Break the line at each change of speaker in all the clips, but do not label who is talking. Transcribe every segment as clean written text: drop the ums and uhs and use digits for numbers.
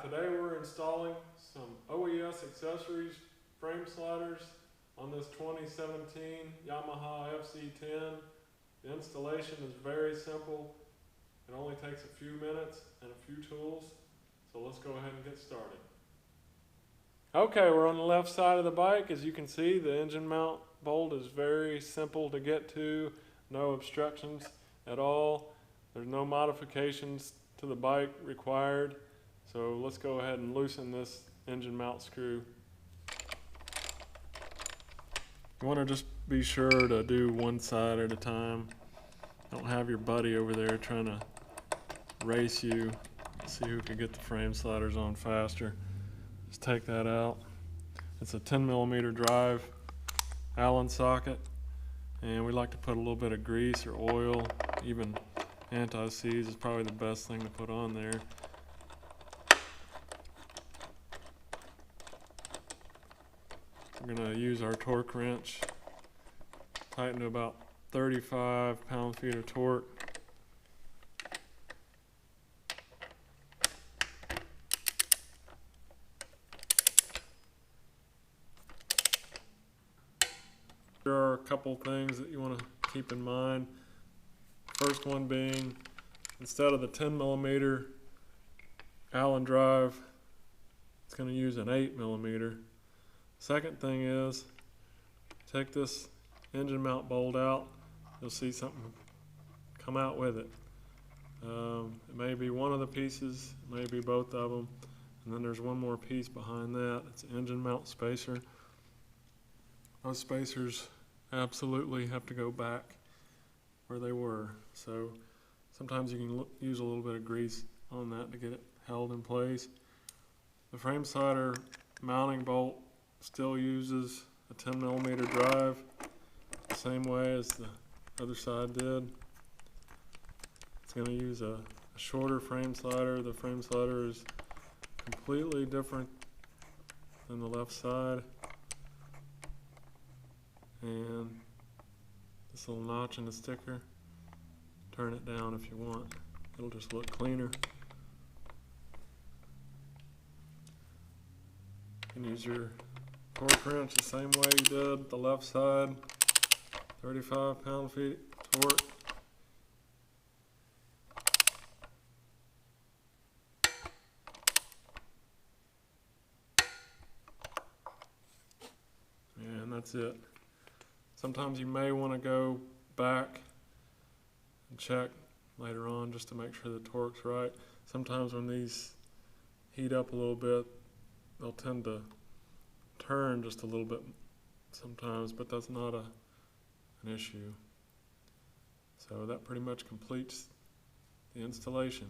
today we're installing some OES accessories frame sliders on this 2017 Yamaha FZ-10. The installation is very simple. It only takes a few minutes and a few tools. So let's go ahead and get started. Okay, we're on the left side of the bike. As you can see, the engine mount bolt is very simple to get to. No obstructions at all. There's no modifications to the bike required. So let's go ahead and loosen this engine mount screw. You want to just be sure to do one side at a time. Don't have your buddy over there trying to race you, see who can get the frame sliders on faster. Just take that out. It's a 10mm drive Allen socket, and we like to put a little bit of grease or oil, even anti-seize is probably the best thing to put on there. We're going to use our torque wrench, tighten to about 35 pound-feet of torque. There are a couple things that you want to keep in mind. First one being, instead of the 10mm Allen drive, it's going to use an 8mm. Second thing is, take this engine mount bolt out, you'll see something come out with it. It may be one of the pieces, it may be both of them, and then there's one more piece behind that. It's an engine mount spacer. Those spacers absolutely have to go back where they were, so sometimes you can use a little bit of grease on that to get it held in place. The frame slider mounting bolt still uses a 10mm drive, the same way as the other side did. It's going to use a shorter frame slider. The frame slider is completely different than the left side. And this little notch in the sticker, turn it down if you want. It'll just look cleaner. You can use your torque wrench the same way you did the left side, 35 pound-feet torque. And that's it. Sometimes you may want to go back and check later on just to make sure the torque's right. Sometimes when these heat up a little bit, they'll tend to turn just a little bit sometimes, but that's not an issue. So that pretty much completes the installation.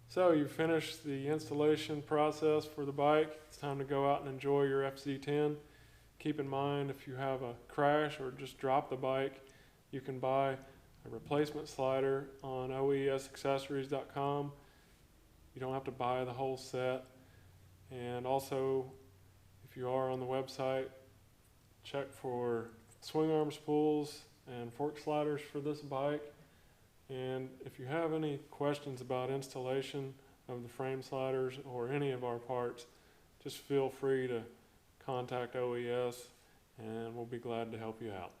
So you finished the installation process for the bike. It's time to go out and enjoy your FZ-10. Keep in mind, if you have a crash or just drop the bike, you can buy a replacement slider on oesaccessories.com. You don't have to buy the whole set. And also, if you are on the website, check for swing arm spools and fork sliders for this bike. And if you have any questions about installation of the frame sliders or any of our parts, just feel free to contact OES and we'll be glad to help you out.